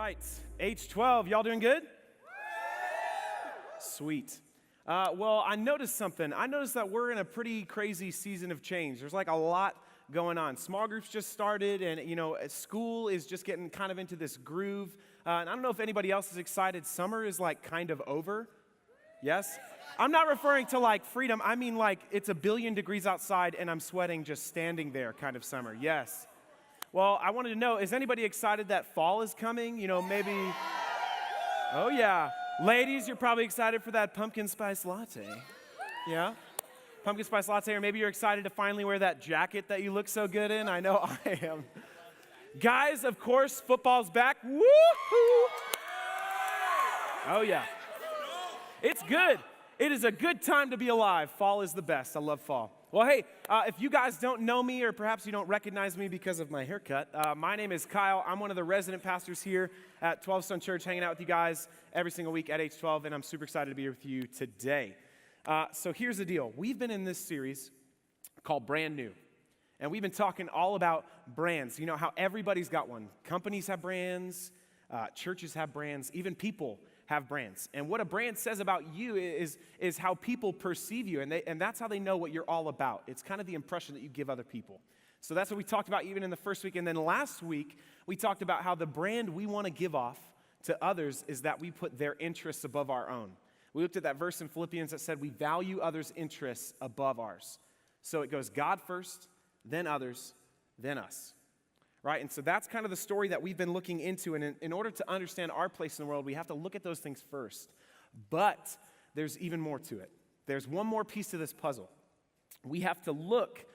right, H12, y'all doing good? Sweet. Well, I noticed something. I noticed that we're in a pretty crazy season of change. There's like a lot going on. Small groups just started, and school is just getting kind of into this groove. And I don't know if anybody else is excited. Summer is like kind of over. Yes? I'm not referring to like freedom. I mean like it's 1 billion degrees outside and I'm sweating just standing there kind of summer. Yes. Well, I wanted to know, is anybody excited that fall is coming? Maybe, oh yeah. Ladies, you're probably excited for that pumpkin spice latte. Yeah? Pumpkin spice latte, or maybe you're excited to finally wear that jacket that you look so good in. I know I am. Guys, of course, football's back. Woo-hoo! Oh yeah. It's good. It is a good time to be alive. Fall is the best. I love fall. Well, hey, if you guys don't know me, or perhaps you don't recognize me because of my haircut, my name is Kyle. I'm one of the resident pastors here at 12 Stone Church, hanging out with you guys every single week at H12, and I'm super excited to be here with you today. So here's the deal. We've been in this series called Brand New, and we've been talking all about brands. You know how everybody's got one. Companies have brands, churches have brands, even people have brands. And what a brand says about you is how people perceive you, and that's how they know what you're all about. It's kind of the impression that you give other people. So that's what we talked about even in the first week. And then last week, we talked about how the brand we want to give off to others is that we put their interests above our own. We looked at that verse in Philippians that said we value others' interests above ours. So it goes God first, then others, then us. Right? And so that's kind of the story that we've been looking into. And in order to understand our place in the world, we have to look at those things first. But there's even more to it. There's one more piece to this puzzle. We have to look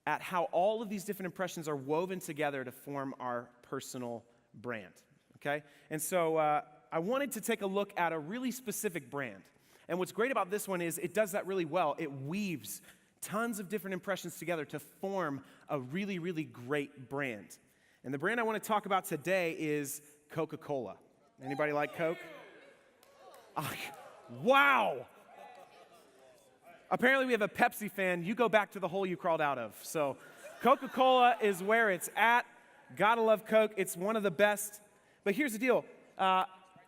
at how all of these different impressions are woven together to form our personal brand. Okay? And so I wanted to take a look at a really specific brand. And what's great about this one is it does that really well. It weaves tons of different impressions together to form a really, really great brand. And the brand I want to talk about today is Coca-Cola. Anybody like Coke? Wow! Apparently we have a Pepsi fan. You go back to the hole you crawled out of. So Coca-Cola is where it's at. Gotta love Coke. It's one of the best. But here's the deal.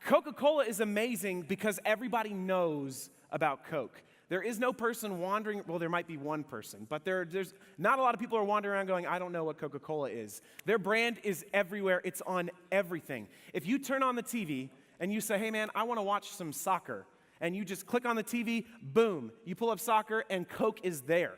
Coca-Cola is amazing because everybody knows about Coke. There is no person wandering, well, there might be one person, but there's not a lot of people are wandering around going, I don't know what Coca-Cola is. Their brand is everywhere. It's on everything. If you turn on the TV and you say, hey man, I want to watch some soccer, and you just click on the TV, boom, you pull up soccer and Coke is there,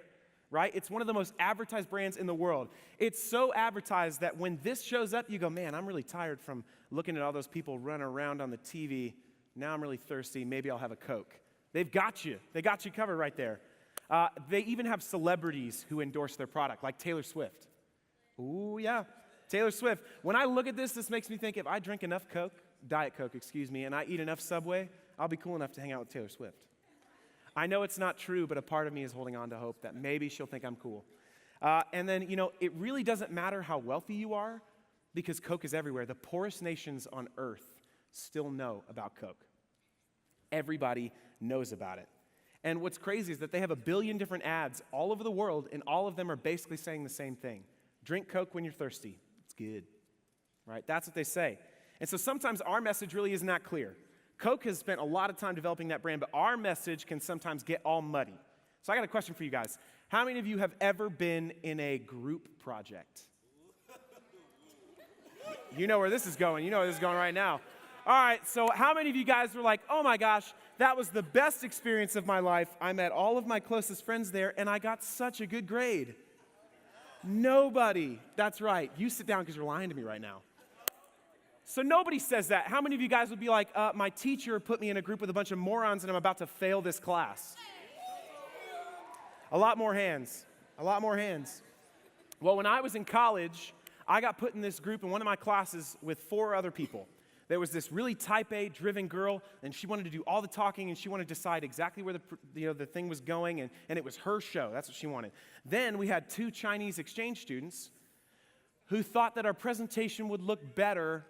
right? It's one of the most advertised brands in the world. It's so advertised that when this shows up, you go, man, I'm really tired from looking at all those people run around on the TV. Now I'm really thirsty. Maybe I'll have a Coke. They've got you. They got you covered right there. They even have celebrities who endorse their product, like Taylor Swift. Ooh, yeah, Taylor Swift. When I look at this makes me think if I drink enough Coke, Diet Coke, excuse me, and I eat enough Subway, I'll be cool enough to hang out with Taylor Swift. I know it's not true, but a part of me is holding on to hope that maybe she'll think I'm cool. And then, it really doesn't matter how wealthy you are because Coke is everywhere. The poorest nations on earth still know about Coke. Everybody knows about it. And what's crazy is that they have 1 billion different ads all over the world, and all of them are basically saying the same thing. Drink Coke when you're thirsty. It's good. Right? That's what they say. And so sometimes our message really isn't that clear. Coke has spent a lot of time developing that brand, but our message can sometimes get all muddy. So I got a question for you guys. How many of you have ever been in a group project? You know where this is going. You know where this is going right now. All right, so how many of you guys were like, oh my gosh, that was the best experience of my life. I met all of my closest friends there, and I got such a good grade. Nobody. That's right. You sit down because you're lying to me right now. So nobody says that. How many of you guys would be like, my teacher put me in a group with a bunch of morons, and I'm about to fail this class? A lot more hands. A lot more hands. Well, when I was in college, I got put in this group in one of my classes with 4 other people. There was this really type A driven girl, and she wanted to do all the talking, and she wanted to decide exactly where the thing was going, and it was her show. That's what she wanted. Then we had 2 Chinese exchange students who thought that our presentation would look better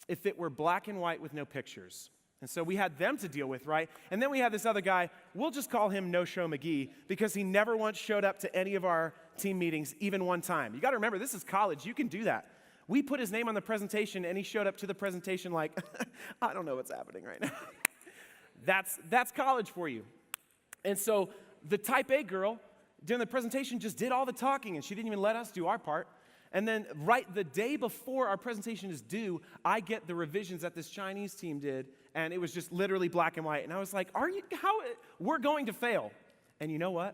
if it were black and white with no pictures. And so we had them to deal with, right? And then we had this other guy, we'll just call him No-Show McGee, because he never once showed up to any of our team meetings, even one time. You got to remember, this is college. You can do that. We put his name on the presentation, and he showed up to the presentation like, I don't know what's happening right now. That's college for you. And so the type A girl during the presentation just did all the talking, and she didn't even let us do our part. And then right the day before our presentation is due, I get the revisions that this Chinese team did, and it was just literally black and white. And I was like, we're going to fail. And you know what?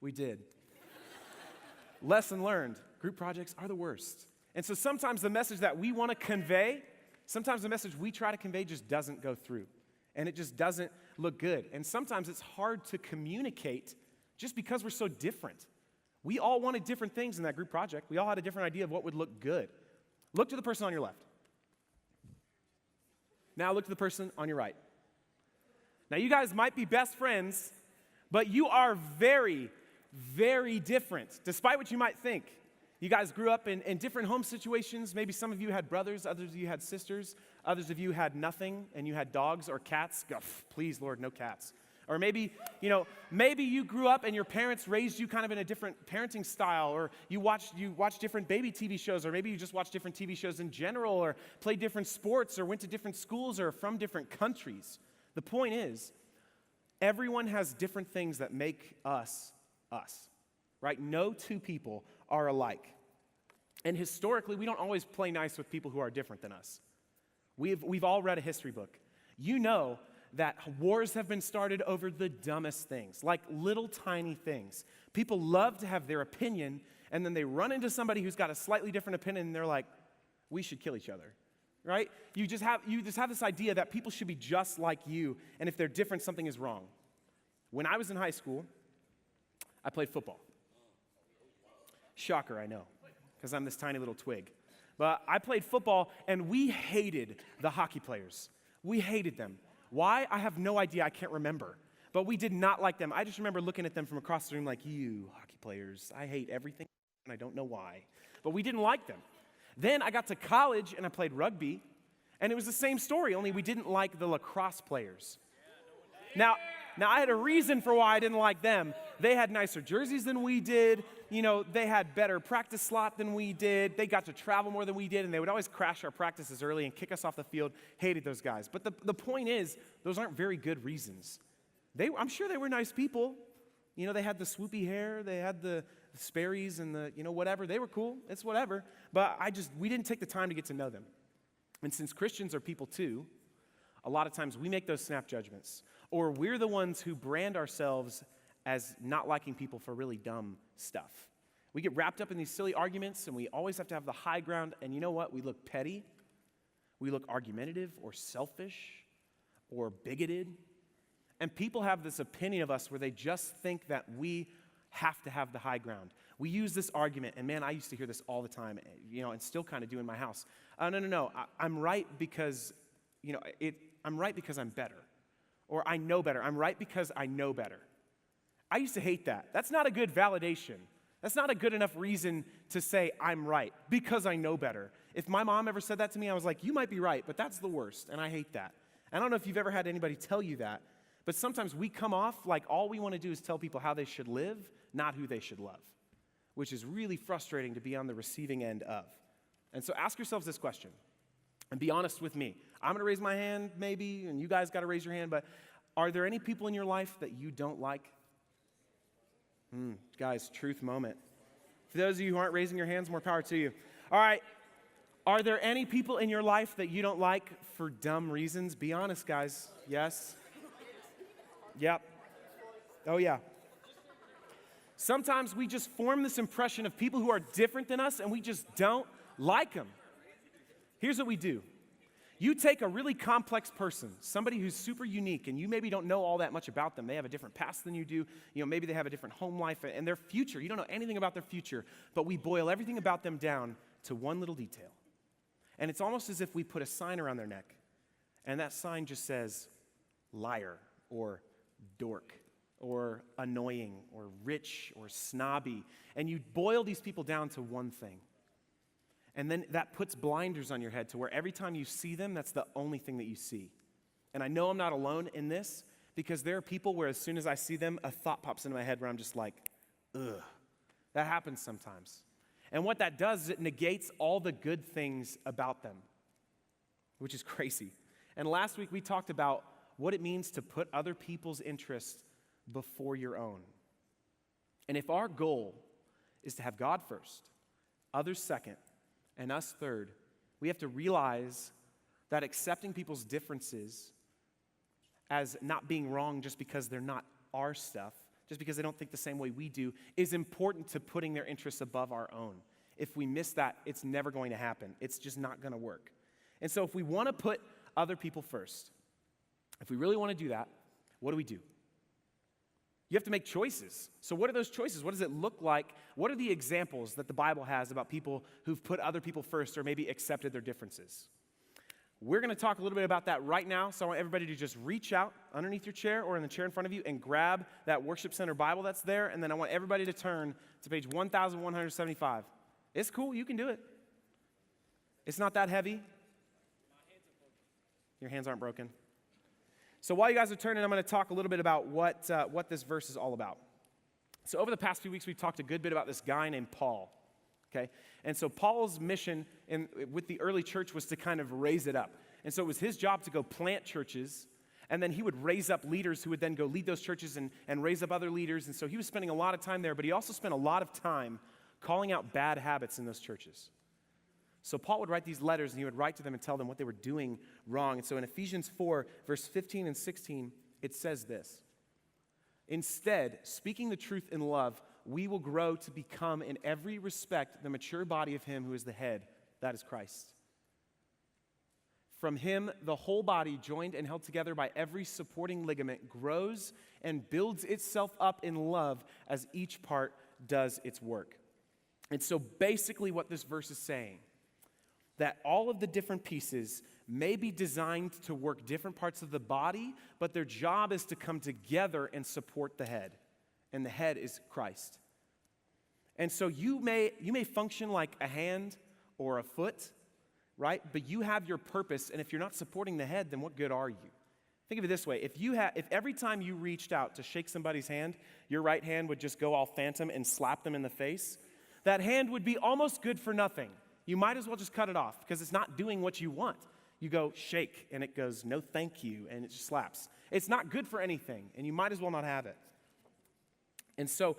We did. Lesson learned, group projects are the worst. And so sometimes the message that we want to convey, sometimes the message we try to convey just doesn't go through. And it just doesn't look good. And sometimes it's hard to communicate just because we're so different. We all wanted different things in that group project. We all had a different idea of what would look good. Look to the person on your left. Now look to the person on your right. Now you guys might be best friends, but you are very, very different, despite what you might think. You guys grew up in different home situations. Maybe some of you had brothers, others of you had sisters, others of you had nothing, and you had dogs or cats. Oh, please, Lord, no cats. Or maybe you grew up and your parents raised you kind of in a different parenting style, or you watched different baby TV shows, or maybe you just watched different TV shows in general, or played different sports, or went to different schools, or from different countries. The point is, everyone has different things that make us, right? No two people are alike. And historically, we don't always play nice with people who are different than us. We've all read a history book. You know that wars have been started over the dumbest things, like little tiny things. People love to have their opinion, and then they run into somebody who's got a slightly different opinion, and they're like, we should kill each other, right? You just have this idea that people should be just like you, and if they're different, something is wrong. When I was in high school, I played football. Shocker, I know, because I'm this tiny little twig. But I played football, and we hated the hockey players. We hated them. Why? I have no idea. I can't remember. But we did not like them. I just remember looking at them from across the room like, you hockey players, I hate everything, and I don't know why. But we didn't like them. Then I got to college, and I played rugby, and it was the same story, only we didn't like the lacrosse players. Now I had a reason for why I didn't like them. They had nicer jerseys than we did. They had better practice slot than we did. They got to travel more than we did, and they would always crash our practices early and kick us off the field. Hated those guys. But the point is, those aren't very good reasons. I'm sure they were nice people. They had the swoopy hair. They had the Sperry's and the, whatever. They were cool. It's whatever. But we didn't take the time to get to know them. And since Christians are people too, a lot of times we make those snap judgments. Or we're the ones who brand ourselves as not liking people for really dumb stuff. We get wrapped up in these silly arguments, and we always have to have the high ground, and you know what? We look petty, we look argumentative or selfish or bigoted, and people have this opinion of us where they just think that we have to have the high ground. We use this argument, and man, I used to hear this all the time, and still kind of do in my house. No, I'm right because, I'm right because I'm better. Or I know better. I'm right because I know better. I used to hate that. That's not a good validation. That's not a good enough reason to say I'm right because I know better. If my mom ever said that to me, I was like, you might be right, but that's the worst, and I hate that. I don't know if you've ever had anybody tell you that, but sometimes we come off like all we want to do is tell people how they should live, not who they should love, which is really frustrating to be on the receiving end of. And so ask yourselves this question, and be honest with me. I'm going to raise my hand maybe, and you guys got to raise your hand, but are there any people in your life that you don't like? Guys, truth moment. For those of you who aren't raising your hands, more power to you. All right, are there any people in your life that you don't like for dumb reasons? Be honest, guys. Yes? Yep. Oh, yeah. Sometimes we just form this impression of people who are different than us, and we just don't like them. Here's what we do. You take a really complex person, somebody who's super unique, and you maybe don't know all that much about them. They have a different past than you do. Maybe they have a different home life and their future. You don't know anything about their future, but we boil everything about them down to one little detail. And it's almost as if we put a sign around their neck, and that sign just says liar or dork or annoying or rich or snobby. And you boil these people down to one thing. And then that puts blinders on your head to where every time you see them, that's the only thing that you see. And I know I'm not alone in this because there are people where as soon as I see them, a thought pops into my head where I'm just like, ugh. That happens sometimes. And what that does is it negates all the good things about them, which is crazy. And last week we talked about what it means to put other people's interests before your own. And if our goal is to have God first, others second, and us third, we have to realize that accepting people's differences as not being wrong just because they're not our stuff, just because they don't think the same way we do, is important to putting their interests above our own. If we miss that, it's never going to happen. It's just not going to work. And so if we want to put other people first, if we really want to do that, what do? You have to make choices. So what are those choices? What does it look like? What are the examples that the Bible has about people who've put other people first or maybe accepted their differences? We're going to talk a little bit about that right now, so I want everybody to just reach out underneath your chair or in the chair in front of you and grab that Worship Center Bible that's there, and then I want everybody to turn to page 1175. It's cool, you can do it. It's not that heavy. Your hands aren't broken. So while you guys are turning, I'm going to talk a little bit about what this verse is all about. So over the past few weeks, we've talked a good bit about this guy named Paul. Okay, and so Paul's mission with the early church was to kind of raise it up. And so it was his job to go plant churches, and then he would raise up leaders who would then go lead those churches and raise up other leaders. And so he was spending a lot of time there, but he also spent a lot of time calling out bad habits in those churches. So Paul would write these letters, and he would write to them and tell them what they were doing wrong. And so in Ephesians 4, verse 15 and 16, it says this: "Instead, speaking the truth in love, we will grow to become in every respect the mature body of him who is the head, that is Christ. From him, the whole body, joined and held together by every supporting ligament, grows and builds itself up in love as each part does its work." And so basically what this verse is saying, that all of the different pieces may be designed to work different parts of the body, but their job is to come together and support the head. And the head is Christ. And so you may function like a hand or a foot, right? But you have your purpose, and if you're not supporting the head, then what good are you? Think of it this way: if every time you reached out to shake somebody's hand, your right hand would just go all phantom and slap them in the face, that hand would be almost good for nothing. You might as well just cut it off because it's not doing what you want. You go shake, and it goes no thank you, and it just slaps. It's not good for anything, and you might as well not have it. And so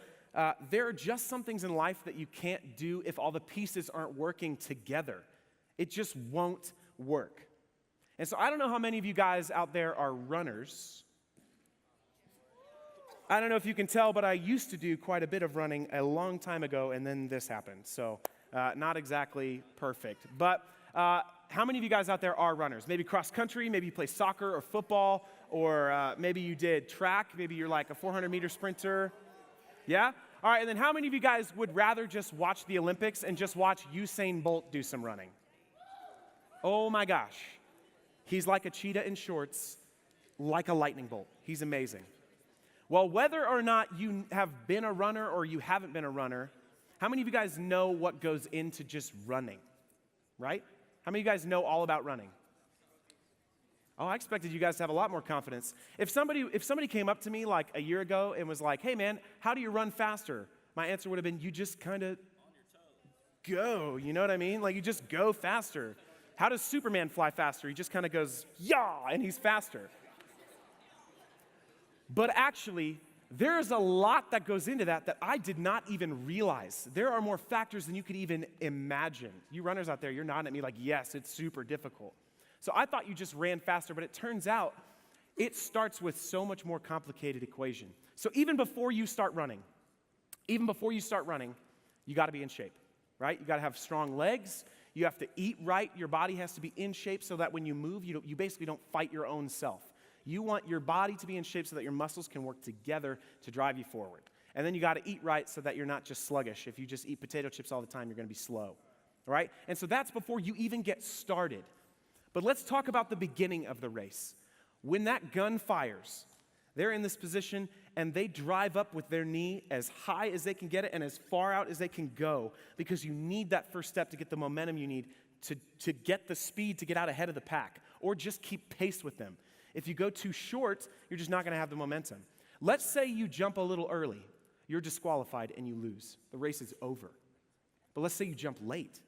there are just some things in life that you can't do if all the pieces aren't working together. It just won't work. And so I don't know how many of you guys out there are runners. I don't know if you can tell, but I used to do quite a bit of running a long time ago, and then this happened. So not exactly perfect. But how many of you guys out there are runners? Maybe cross country, maybe you play soccer or football, or maybe you did track. Maybe you're like a 400-meter sprinter. Yeah? All right, and then how many of you guys would rather just watch the Olympics and just watch Usain Bolt do some running? Oh my gosh. He's like a cheetah in shorts, like a lightning bolt. He's amazing. Well, whether or not you have been a runner or you haven't been a runner, how many of you guys know what goes into just running, right? How many of you guys know all about running? Oh, I expected you guys to have a lot more confidence. If somebody came up to me like a year ago and was like, "Hey man, how do you run faster?" My answer would have been, you just kind of go, you know what I mean? Like you just go faster. How does Superman fly faster? He just kind of goes, "Yah," and he's faster. But actually, there is a lot that goes into that I did not even realize. There are more factors than you could even imagine. You runners out there, you're nodding at me like, yes, it's super difficult. So I thought you just ran faster, but it turns out it starts with so much more complicated equation. So even before you start running, you got to be in shape, right? You got to have strong legs. You have to eat right. Your body has to be in shape so that when you move, you basically don't fight your own self. You want your body to be in shape so that your muscles can work together to drive you forward. And then you got to eat right so that you're not just sluggish. If you just eat potato chips all the time, you're going to be slow, right? And so that's before you even get started. But let's talk about the beginning of the race. When that gun fires, they're in this position and they drive up with their knee as high as they can get it and as far out as they can go, because you need that first step to get the momentum you need to get the speed to get out ahead of the pack or just keep pace with them. If you go too short, you're just not going to have the momentum. Let's say you jump a little early. You're disqualified and you lose. The race is over. But let's say you jump late.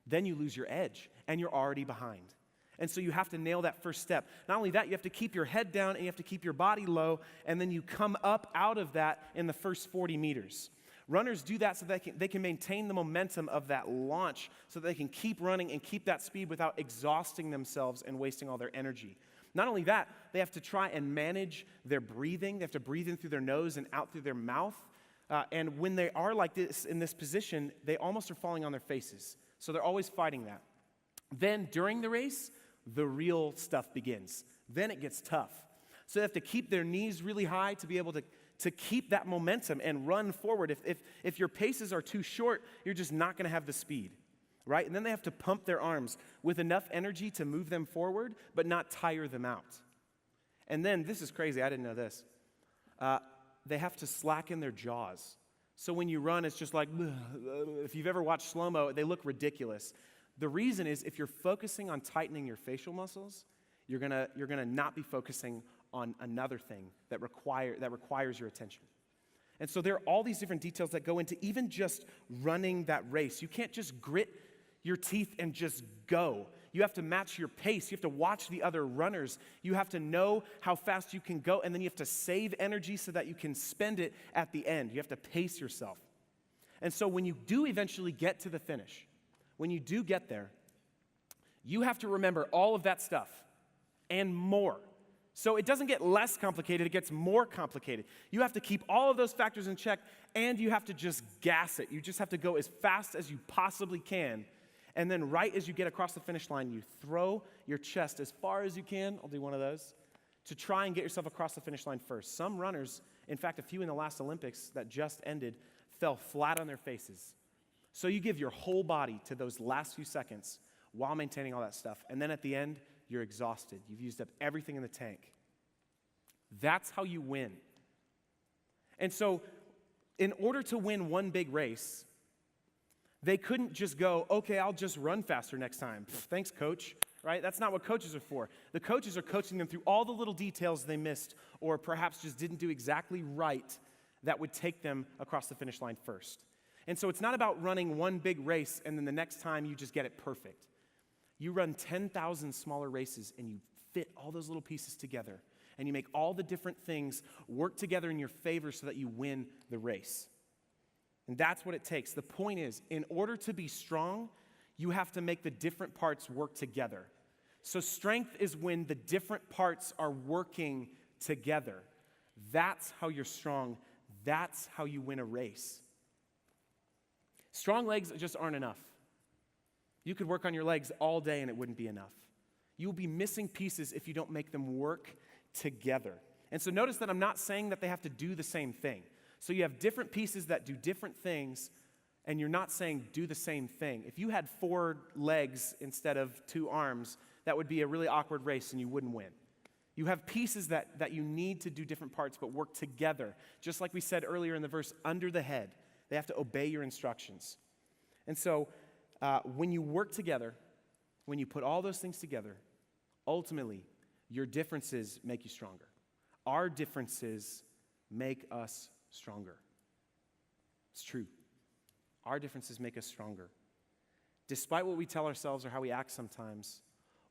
Then you lose your edge, and you're already behind. And so you have to nail that first step. Not only that, you have to keep your head down, and you have to keep your body low, and then you come up out of that in the first 40 meters. Runners do that so they can maintain the momentum of that launch so that they can keep running and keep that speed without exhausting themselves and wasting all their energy. Not only that, they have to try and manage their breathing. They have to breathe in through their nose and out through their mouth. And when they are like this, in this position, they almost are falling on their faces. So they're always fighting that. Then during the race, the real stuff begins. Then it gets tough. So they have to keep their knees really high to be able to keep that momentum and run forward. If your paces are too short, you're just not going to have the speed, right? And then they have to pump their arms with enough energy to move them forward, but not tire them out. And then, this is crazy, I didn't know this. They have to slacken their jaws. So when you run, it's just like, if you've ever watched slow-mo, they look ridiculous. The reason is if you're focusing on tightening your facial muscles, you're gonna not be focusing on another thing that requires your attention. And so there are all these different details that go into even just running that race. You can't just grit your teeth and just go. You have to match your pace. You have to watch the other runners. You have to know how fast you can go, and then you have to save energy so that you can spend it at the end. You have to pace yourself. And so when you do eventually get to the finish, when you do get there, you have to remember all of that stuff and more. So it doesn't get less complicated, it gets more complicated. You have to keep all of those factors in check, and you have to just gas it. You just have to go as fast as you possibly can. And then right as you get across the finish line, you throw your chest as far as you can, I'll do one of those, to try and get yourself across the finish line first. Some runners, in fact, a few in the last Olympics that just ended, fell flat on their faces. So you give your whole body to those last few seconds while maintaining all that stuff. And then at the end, you're exhausted. You've used up everything in the tank. That's how you win. And so in order to win one big race, they couldn't just go, okay, I'll just run faster next time. Thanks, coach, right? That's not what coaches are for. The coaches are coaching them through all the little details they missed or perhaps just didn't do exactly right that would take them across the finish line first. And so it's not about running one big race and then the next time you just get it perfect. You run 10,000 smaller races and you fit all those little pieces together and you make all the different things work together in your favor so that you win the race. And that's what it takes. The point is, in order to be strong, you have to make the different parts work together. So strength is when the different parts are working together. That's how you're strong. That's how you win a race. Strong legs just aren't enough. You could work on your legs all day and it wouldn't be enough. You'll be missing pieces if you don't make them work together. And so notice that I'm not saying that they have to do the same thing. So you have different pieces that do different things, and you're not saying do the same thing. If you had 4 legs instead of 2 arms, that would be a really awkward race and you wouldn't win. You have pieces that you need to do different parts but work together. Just like we said earlier in the verse, under the head. They have to obey your instructions. And so when you work together, when you put all those things together, ultimately, your differences make you stronger. Our differences make us stronger. It's true. Our differences make us stronger. Despite what we tell ourselves or how we act sometimes,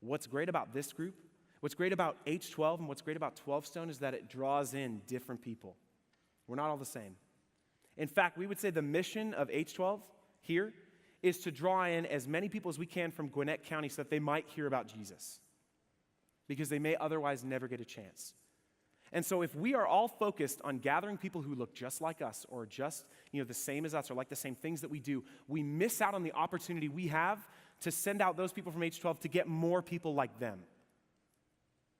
what's great about this group, what's great about H12 and what's great about 12 Stone is that it draws in different people. We're not all the same. In fact, we would say the mission of H12 here is to draw in as many people as we can from Gwinnett County so that they might hear about Jesus, because they may otherwise never get a chance. And so if we are all focused on gathering people who look just like us or just, the same as us or like the same things that we do, we miss out on the opportunity we have to send out those people from H12 to get more people like them.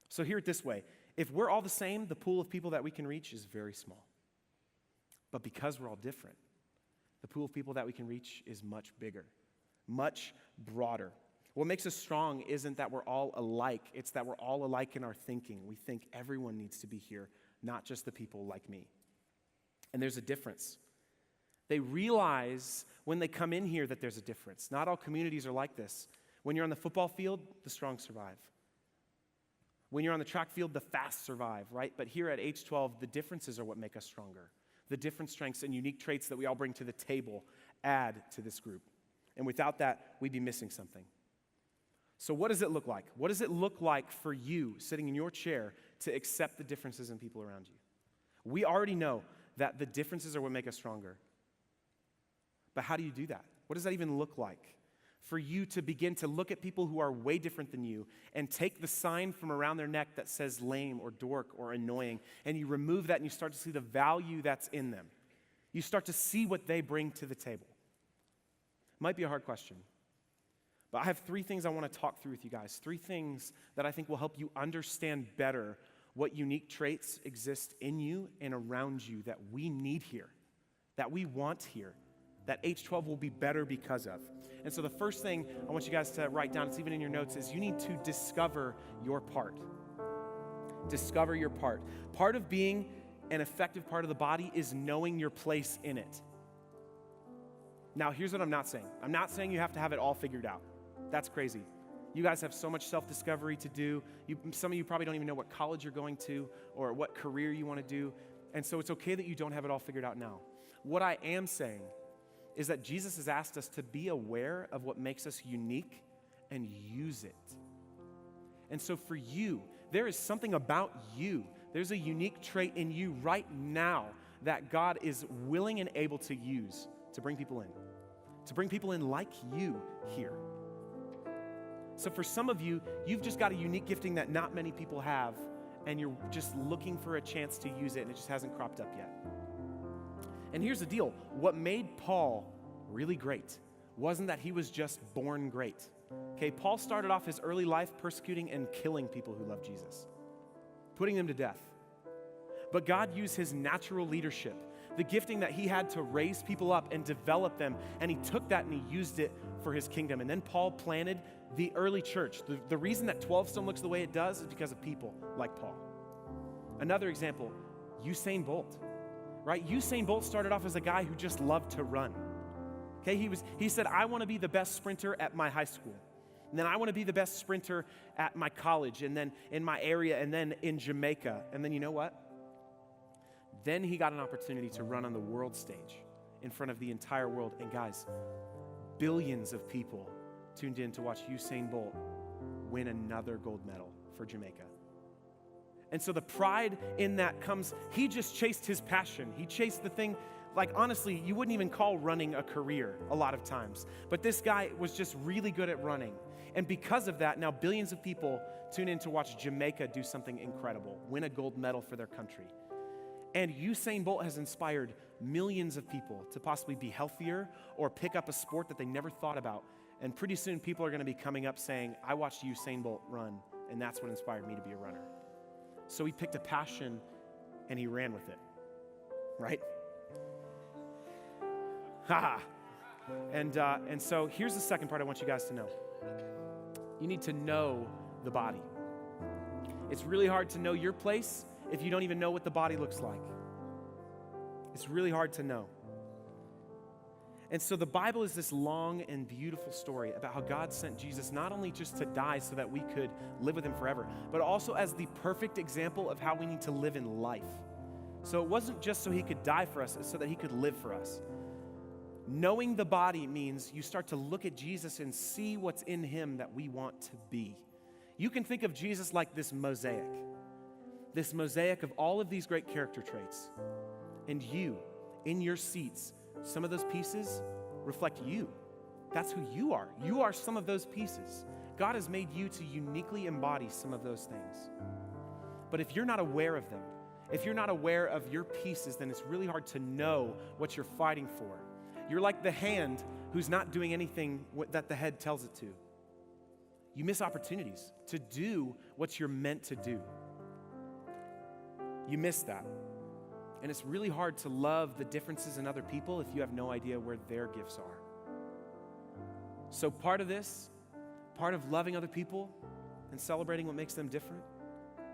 So hear it this way. If we're all the same, the pool of people that we can reach is very small. But because we're all different, the pool of people that we can reach is much bigger, much broader. What makes us strong isn't that we're all alike. It's that we're all alike in our thinking. We think everyone needs to be here, not just the people like me. And there's a difference. They realize when they come in here that there's a difference. Not all communities are like this. When you're on the football field, the strong survive. When you're on the track field, the fast survive, right? But here at H12, the differences are what make us stronger. the different strengths and unique traits that we all bring to the table add to this group. And without that, we'd be missing something. So what does it look like? What does it look like for you sitting in your chair to accept the differences in people around you? We already know that the differences are what make us stronger. But how do you do that? What does that even look like? For you to begin to look at people who are way different than you and take the sign from around their neck that says lame or dork or annoying, and you remove that and you start to see the value that's in them. You start to see what they bring to the table. Might be a hard question, but I have 3 things I want to talk through with you guys. 3 things that I think will help you understand better what unique traits exist in you and around you that we need here, that we want here, that H12 will be better because of. And so the first thing I want you guys to write down, it's even in your notes, is you need to discover your part. Discover your part. Part of being an effective part of the body is knowing your place in it. Now, here's what I'm not saying. I'm not saying you have to have it all figured out. That's crazy. You guys have so much self-discovery to do. Some of you probably don't even know what college you're going to or what career you want to do. And so it's okay that you don't have it all figured out now. What I am saying is that Jesus has asked us to be aware of what makes us unique and use it. And so for you, there is something about you. There's a unique trait in you right now that God is willing and able to use to bring people in like you here. So for some of you, you've just got a unique gifting that not many people have, and you're just looking for a chance to use it, and it just hasn't cropped up yet. And here's the deal. What made Paul really great wasn't that he was just born great. Okay, Paul started off his early life persecuting and killing people who loved Jesus, putting them to death. But God used his natural leadership, the gifting that he had to raise people up and develop them, and he took that and he used it for his kingdom. And then Paul planted the early church. The reason that 12 Stone looks the way it does is because of people like Paul. Another example, Usain Bolt. Right? Usain Bolt started off as a guy who just loved to run. Okay, he said, I want to be the best sprinter at my high school. And then I want to be the best sprinter at my college, and then in my area, and then in Jamaica. And then you know what? Then he got an opportunity to run on the world stage in front of the entire world. And guys, billions of people tuned in to watch Usain Bolt win another gold medal for Jamaica. And so the pride in that comes, he just chased his passion. He chased the thing, like honestly, you wouldn't even call running a career a lot of times. But this guy was just really good at running. And because of that, now billions of people tune in to watch Jamaica do something incredible, win a gold medal for their country. And Usain Bolt has inspired millions of people to possibly be healthier or pick up a sport that they never thought about. And pretty soon people are going to be coming up saying, I watched Usain Bolt run, and that's what inspired me to be a runner. So he picked a passion and he ran with it, right? Ha! And so here's the second part I want you guys to know. You need to know the body. It's really hard to know your place if you don't even know what the body looks like. It's really hard to know. And so the Bible is this long and beautiful story about how God sent Jesus not only just to die so that we could live with him forever, but also as the perfect example of how we need to live in life. So it wasn't just so he could die for us, it's so that he could live for us. Knowing the body means you start to look at Jesus and see what's in him that we want to be. You can think of Jesus like this mosaic of all of these great character traits. And you, in your seats, some of those pieces reflect you. That's who you are. You are some of those pieces. God has made you to uniquely embody some of those things. But if you're not aware of them, if you're not aware of your pieces, then it's really hard to know what you're fighting for. You're like the hand who's not doing anything that the head tells it to. You miss opportunities to do what you're meant to do. You miss that. And it's really hard to love the differences in other people if you have no idea where their gifts are. So part of loving other people and celebrating what makes them different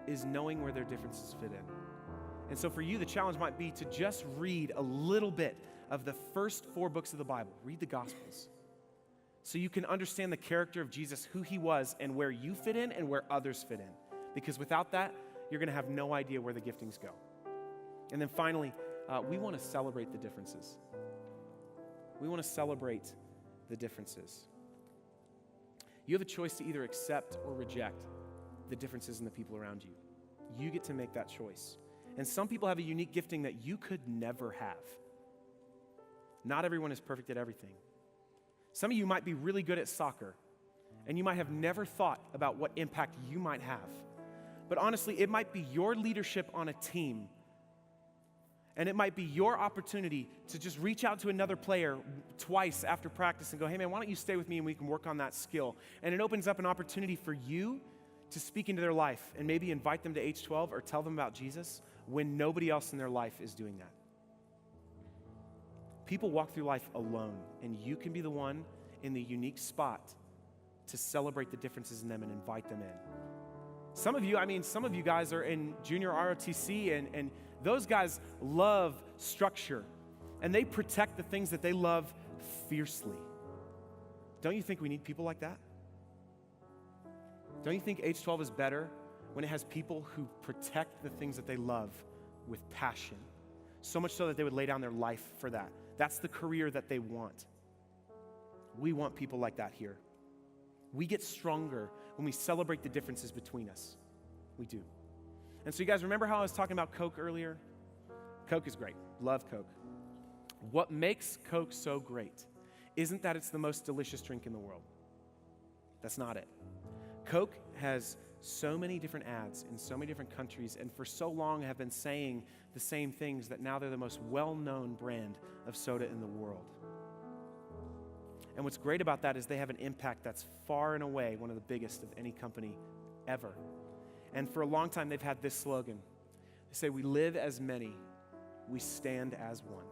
is knowing where their differences fit in. And so for you, the challenge might be to just read a little bit of the first 4 books of the Bible. Read the Gospels so you can understand the character of Jesus, who he was, and where you fit in and where others fit in. Because without that, you're going to have no idea where the giftings go. And then finally, we want to celebrate the differences. We want to celebrate the differences. You have a choice to either accept or reject the differences in the people around you. You get to make that choice. And some people have a unique gifting that you could never have. Not everyone is perfect at everything. Some of you might be really good at soccer, and you might have never thought about what impact you might have. But honestly, it might be your leadership on a team, and it might be your opportunity to just reach out to another player twice after practice and go, hey man, why don't you stay with me and we can work on that skill? And it opens up an opportunity for you to speak into their life and maybe invite them to H12 or tell them about Jesus when nobody else in their life is doing that. People walk through life alone, and you can be the one in the unique spot to celebrate the differences in them and invite them in. Some of you guys are in junior ROTC, and those guys love structure, and they protect the things that they love fiercely. Don't you think we need people like that? Don't you think H12 is better when it has people who protect the things that they love with passion? So much so that they would lay down their life for that. That's the career that they want. We want people like that here. We get stronger when we celebrate the differences between us. We do. And so you guys remember how I was talking about Coke earlier? Coke is great. Love Coke. What makes Coke so great isn't that it's the most delicious drink in the world. That's not it. Coke has so many different ads in so many different countries, and for so long have been saying the same things that now they're the most well-known brand of soda in the world. And what's great about that is they have an impact that's far and away one of the biggest of any company ever. And for a long time, they've had this slogan. They say, we live as many, we stand as one.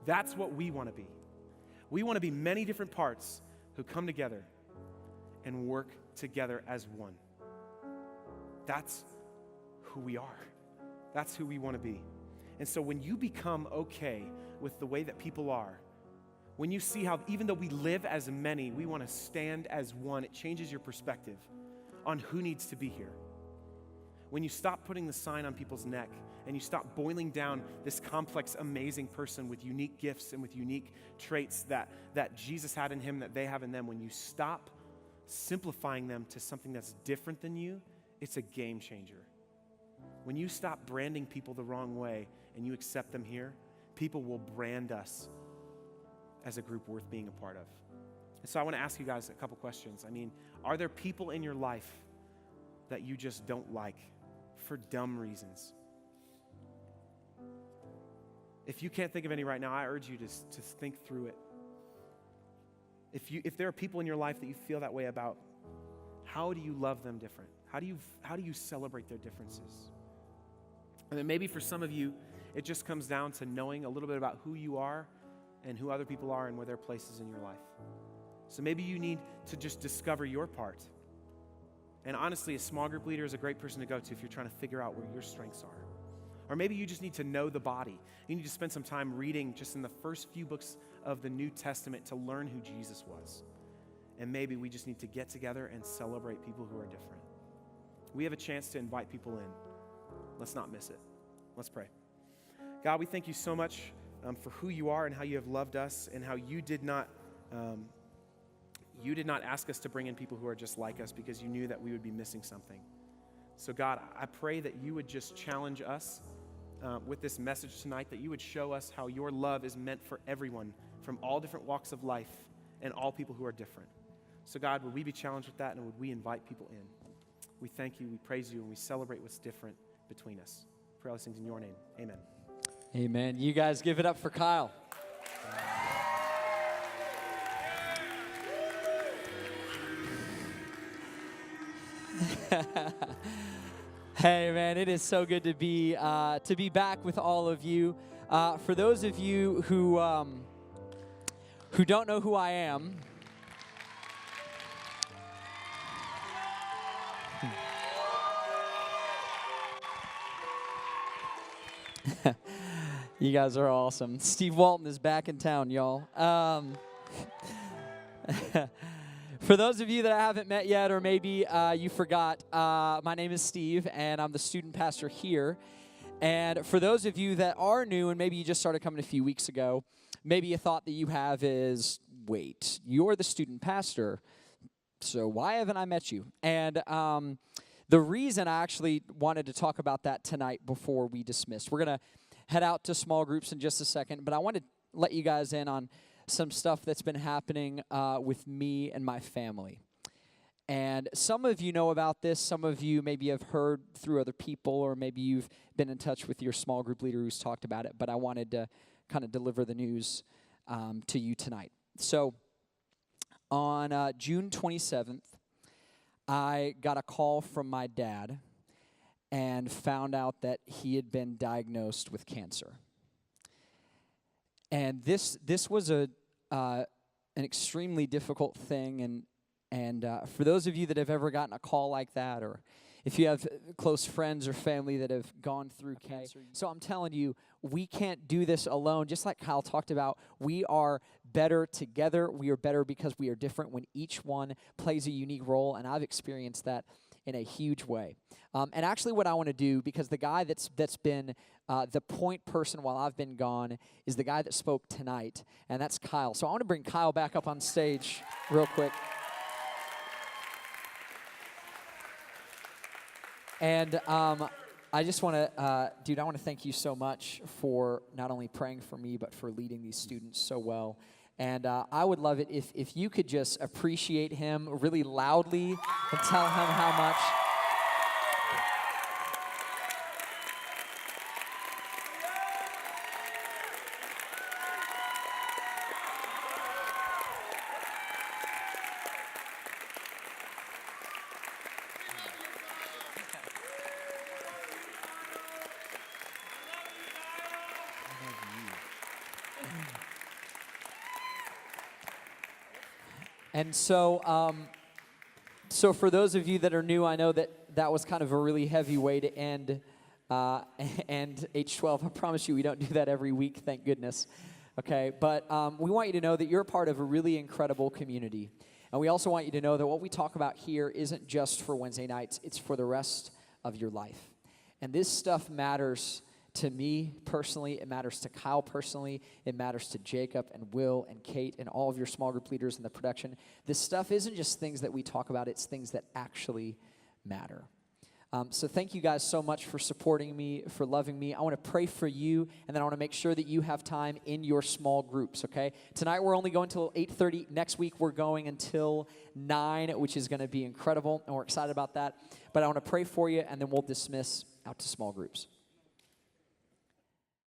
That's what we want to be. We want to be many different parts who come together and work together as one. That's who we are. That's who we want to be. And so when you become okay with the way that people are, when you see how even though we live as many, we want to stand as one, it changes your perspective on who needs to be here. When you stop putting the sign on people's neck and you stop boiling down this complex, amazing person with unique gifts and with unique traits that Jesus had in him, that they have in them, when you stop simplifying them to something that's different than you, it's a game changer. When you stop branding people the wrong way and you accept them here, people will brand us as a group worth being a part of. And so I want to ask you guys a couple questions. Are there people in your life that you just don't like for dumb reasons? If you can't think of any right now, I urge you to think through it. If there are people in your life that you feel that way about, how do you love them different? How do you celebrate their differences? And then maybe for some of you, it just comes down to knowing a little bit about who you are and who other people are and where their place is in your life. So maybe you need to just discover your part. And honestly, a small group leader is a great person to go to if you're trying to figure out where your strengths are. Or maybe you just need to know the body. You need to spend some time reading just in the first few books of the New Testament to learn who Jesus was. And maybe we just need to get together and celebrate people who are different. We have a chance to invite people in. Let's not miss it. Let's pray. God, we thank you so much for who you are and how you have loved us and how you did not ask us to bring in people who are just like us because you knew that we would be missing something. So God, I pray that you would just challenge us with this message tonight, that you would show us how your love is meant for everyone from all different walks of life and all people who are different. So God, would we be challenged with that, and would we invite people in? We thank you, we praise you, and we celebrate what's different between us. Pray all these things in your name. Amen. Amen. You guys give it up for Kyle. Hey, man, it is so good to be back with all of you. For those of you who don't know who I am, you guys are awesome. Steve Walton is back in town, y'all. For those of you that I haven't met yet, or maybe you forgot, my name is Steve, and I'm the student pastor here. And for those of you that are new and maybe you just started coming a few weeks ago, maybe a thought that you have is, wait, you're the student pastor, so why haven't I met you? And the reason I actually wanted to talk about that tonight before we dismiss, we're going to head out to small groups in just a second, but I want to let you guys in on some stuff that's been happening with me and my family. And some of you know about this. Some of you maybe have heard through other people, or maybe you've been in touch with your small group leader who's talked about it. But I wanted to kind of deliver the news to you tonight. So on June 27th, I got a call from my dad and found out that he had been diagnosed with cancer. And this was an extremely difficult thing, and for those of you that have ever gotten a call like that, or if you have close friends or family that have gone through cancer, so I'm telling you, we can't do this alone. Just like Kyle talked about, we are better together. We are better because we are different when each one plays a unique role, and I've experienced that in a huge way. And actually what I want to do, because the guy that's been the point person while I've been gone is the guy that spoke tonight, and that's Kyle. So I want to bring Kyle back up on stage real quick. And I just want to, dude, I want to thank you so much for not only praying for me, but for leading these students so well. And I would love it if you could just appreciate him really loudly and tell him how much. And so, so for those of you that are new, I know that was kind of a really heavy way to end H12. I promise you we don't do that every week, thank goodness. Okay, but we want you to know that you're a part of a really incredible community. And we also want you to know that what we talk about here isn't just for Wednesday nights, it's for the rest of your life. And this stuff matters to me personally, it matters to Kyle personally, it matters to Jacob and Will and Kate and all of your small group leaders in the production. This stuff isn't just things that we talk about, it's things that actually matter. So thank you guys so much for supporting me, for loving me. I want to pray for you, and then I want to make sure that you have time in your small groups, okay? Tonight we're only going till 8:30. Next week we're going until 9, which is going to be incredible, and we're excited about that. But I want to pray for you, and then we'll dismiss out to small groups.